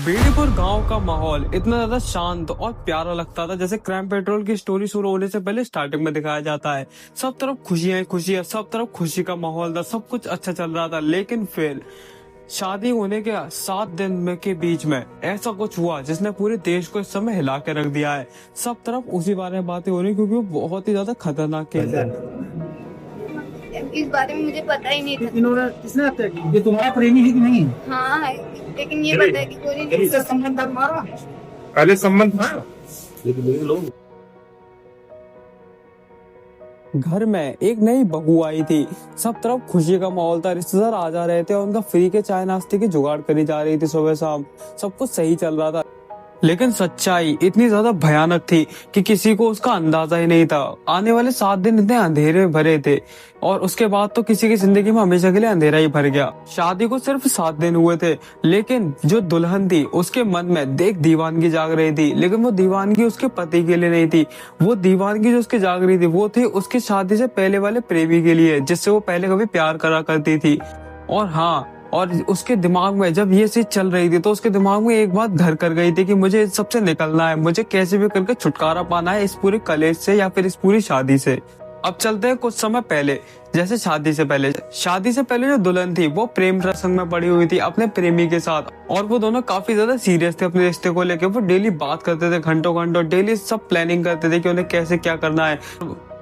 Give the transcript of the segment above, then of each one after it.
बेड़ीपुर गांव का माहौल इतना ज्यादा शांत और प्यारा लगता था, जैसे क्राइम पेट्रोल की स्टोरी शुरू होने से पहले स्टार्टिंग में दिखाया जाता है। सब तरफ खुशियां ही खुशियां, सब तरफ खुशी का माहौल था, सब कुछ अच्छा चल रहा था। लेकिन फिर शादी होने के 7 दिन में के बीच में ऐसा कुछ हुआ जिसने पूरे देश को इस समय हिला के रख दिया है। सब तरफ उसी बारे में बातें हो रही, क्योंकि वो बहुत ही ज्यादा खतरनाक केस है। इस बारे में मुझे पता ही नहीं था। इन्होंने किसने हत्या की? ये तुम्हारा प्रेमी है कि नहीं? हाँ है, लेकिन ये पता है कि गोली नहीं। इससे संबंध था तुम्हारा? पहले संबंध था। घर में एक नई बहू आई थी, सब तरफ खुशी का माहौल था, रिश्तेदार आ जा रहे थे और उनका फ्री के चाय नाश्ते की जुगाड़ करी जा रही थी। सुबह शाम सब कुछ सही चल रहा था, लेकिन सच्चाई इतनी ज्यादा भयानक थी कि किसी को उसका अंदाजा ही नहीं था। आने वाले 7 दिन इतने अंधेरे में भरे थे और उसके बाद तो किसी की जिंदगी में हमेशा के लिए अंधेरा ही भर गया। शादी को सिर्फ 7 दिन हुए थे, लेकिन जो दुल्हन थी उसके मन में देख दीवानगी जाग रही थी। लेकिन वो दीवानगी उसके पति के लिए नहीं थी, वो दीवानगी जो उसके जाग रही थी वो थी उसकी शादी से पहले वाले प्रेमी के लिए, जिससे वो पहले कभी प्यार करा करती थी। और हाँ, और उसके दिमाग में जब ये चीज चल रही थी तो उसके दिमाग में एक बात घर कर गई थी कि मुझे इस सबसे निकलना है, मुझे कैसे भी करके छुटकारा पाना है इस पूरे कलेश से या फिर इस पूरी शादी से। अब चलते हैं कुछ समय पहले, जैसे शादी से पहले जो दुल्हन थी वो प्रेम प्रसंग में पड़ी हुई थी अपने प्रेमी के साथ, और वो दोनों काफी ज्यादा सीरियस थे अपने रिश्ते को लेकर। वो डेली बात करते थे, घंटों घंटों डेली सब प्लानिंग करते थे कि उन्हें कैसे क्या करना है।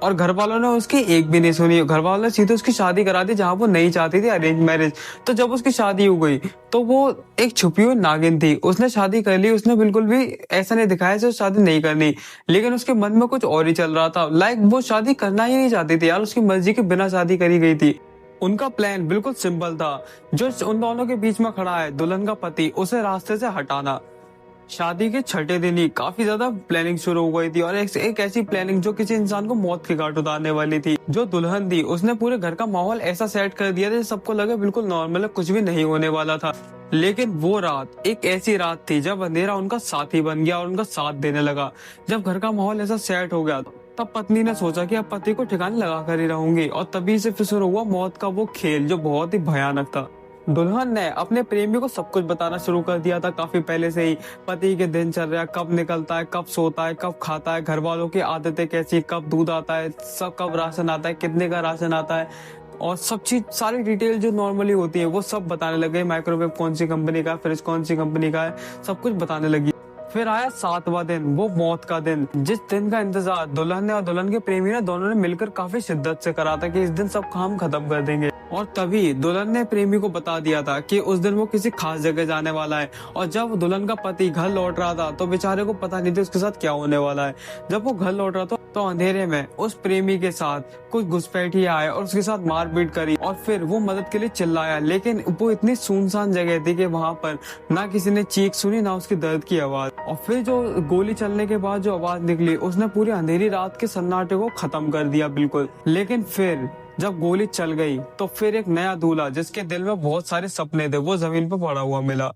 और घर वालों ने उसकी एक भी नहीं सुनी, घर वालों ने सीधे उसकी शादी करा दी जहाँ वो नहीं चाहती थी, अरेंज मैरिज। तो जब उसकी शादी हो गई तो वो एक छुपी हुई नागिन थी, उसने शादी कर ली। उसने बिल्कुल भी ऐसा नहीं दिखाया कि शादी नहीं करनी, लेकिन उसके मन में कुछ और ही चल रहा था। वो शादी करना ही नहीं चाहती थी यार, उसकी मर्जी के बिना शादी करी गई थी। उनका प्लान बिल्कुल सिंपल था, जो उन दोनों के बीच में खड़ा है दुल्हन का पति, उसे रास्ते से हटाना। शादी के छठे दिन ही काफी ज्यादा प्लानिंग शुरू हो गई थी, और एक ऐसी प्लानिंग जो किसी इंसान को मौत के घाट उतारने वाली थी। जो दुल्हन थी उसने पूरे घर का माहौल ऐसा सेट कर दिया था सबको लगे बिल्कुल नॉर्मल है, कुछ भी नहीं होने वाला था। लेकिन वो रात एक ऐसी रात थी जब अंधेरा उनका साथी बन गया और उनका साथ देने लगा। जब घर का माहौल ऐसा सेट हो गया तब पत्नी ने सोचा कि अब पति को ठिकाने लगा कर ही रहूंगी, और तभी से फिर शुरू हुआ मौत का वो खेल जो बहुत ही भयानक था। दुल्हन ने अपने प्रेमी को सब कुछ बताना शुरू कर दिया था काफी पहले से ही। पति के दिन चल रहा है, कब निकलता है, कब सोता है, कब खाता है, घर वालों की आदतें कैसी, कब दूध आता है, सब कब राशन आता है, कितने का राशन आता है, और सब चीज सारी डिटेल जो नॉर्मली होती है वो सब बताने लगे। माइक्रोवेव कौन सी कंपनी का, फ्रिज कौन सी कंपनी का है, सब कुछ बताने लगी। फिर आया 7वां दिन, वो मौत का दिन, जिस दिन का इंतजार दुल्हन ने और दुल्हन के प्रेमी ने दोनों ने मिलकर काफी शिद्दत से करा था कि इस दिन सब काम खत्म कर देंगे। और तभी दुल्हन ने प्रेमी को बता दिया था कि उस दिन वो किसी खास जगह जाने वाला है। और जब दुल्हन का पति घर लौट रहा था तो बेचारे को पता नहीं था उसके साथ क्या होने वाला है। जब वो घर लौट रहा था तो अंधेरे में उस प्रेमी के साथ कुछ घुसपैठी आए और उसके साथ मारपीट करी, और फिर वो मदद के लिए चिल्लाया। लेकिन वो इतनी सुनसान जगह थी कि वहां पर ना किसी ने चीख सुनी ना उसकी दर्द की आवाज। और फिर जो गोली चलने के बाद जो आवाज निकली उसने पूरी अंधेरी रात के सन्नाटे को खत्म कर दिया बिल्कुल। लेकिन फिर जब गोली चल गई तो फिर एक नया दूल्हा जिसके दिल में बहुत सारे सपने थे वो जमीन पर पड़ा हुआ मिला।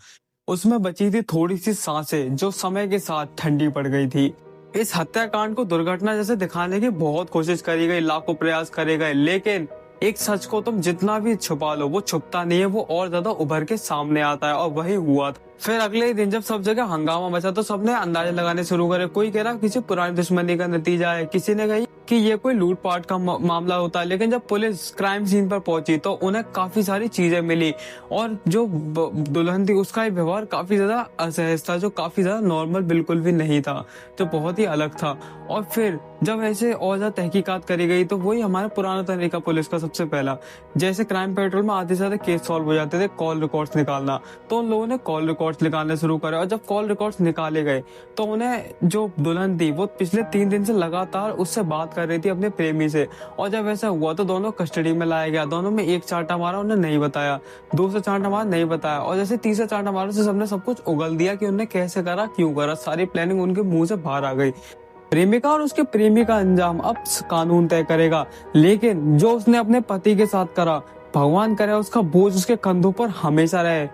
उसमें बची थी थोड़ी सी सांसें जो समय के साथ ठंडी पड़ गई थी। इस हत्याकांड को दुर्घटना जैसे दिखाने की बहुत कोशिश करी गई, लाखों प्रयास करे गए, लेकिन एक सच को तुम जितना भी छुपा लो वो छुपता नहीं है, वो और ज्यादा उभर के सामने आता है। और वही हुआ था। फिर अगले ही दिन जब सब जगह हंगामा मचा तो सबने अंदाजे लगाने शुरू करे। कोई कह रहा किसी पुरानी दुश्मनी का नतीजा है, किसी ने कही कि ये कोई लूटपाट का मामला होता है। लेकिन जब पुलिस क्राइम सीन पर पहुंची तो उन्हें काफी सारी चीजें मिली, और जो दुल्हन थी उसका ही व्यवहार काफी ज्यादा असहज था, जो काफी ज्यादा नॉर्मल बिल्कुल भी नहीं था, जो बहुत ही अलग था। और फिर जब ऐसे और ज्यादा तहकीकात करी गई तो वही हमारा पुराना तरीका पुलिस का सबसे पहला, जैसे क्राइम पेट्रोल में आधे से ज्यादा केस सॉल्व हो जाते थे कॉल रिकॉर्ड्स निकालना, तो उन लोगों ने कॉल रिकॉर्ड्स निकालने शुरू करे। और जब कॉल रिकॉर्ड्स निकाले गए तो उन्हें जो दुल्हन थी वो पिछले 3 दिन से लगातार उससे बात कर रही थी अपने प्रेमी से। और जब ऐसा हुआ तो दोनों कस्टडी में लाया गया। दोनों में एक चांटा मारा, उन्हें नहीं बताया, दूसरा चांटा मारा, नहीं बताया, और जैसे तीसरा चांटा मारा से सबने सब कुछ उगल दिया कि उन्हें कैसे करा, क्यों करा, सारी प्लानिंग उनके मुंह से बाहर आ गई। प्रेमिका और उसके प्रेमी का अंजाम अब कानून तय करेगा, लेकिन जो उसने अपने पति के साथ करा भगवान करे उसका बोझ उसके कंधों पर हमेशा रहे,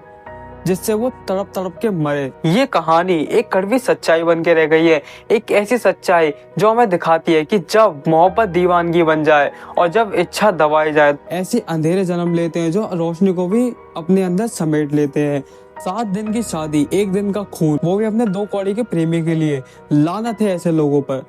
जिससे वो तड़प तड़प के मरे। ये कहानी एक कड़वी सच्चाई बन के रह गई है, एक ऐसी सच्चाई जो हमें दिखाती है कि जब मोहब्बत दीवानगी बन जाए और जब इच्छा दबाई जाए, ऐसे अंधेरे जन्म लेते हैं जो रोशनी को भी अपने अंदर समेट लेते हैं। 7 दिन की शादी, 1 दिन का खून, वो भी अपने 2 कौड़ी के प्रेमी के लिए। लानत है ऐसे लोगों पर।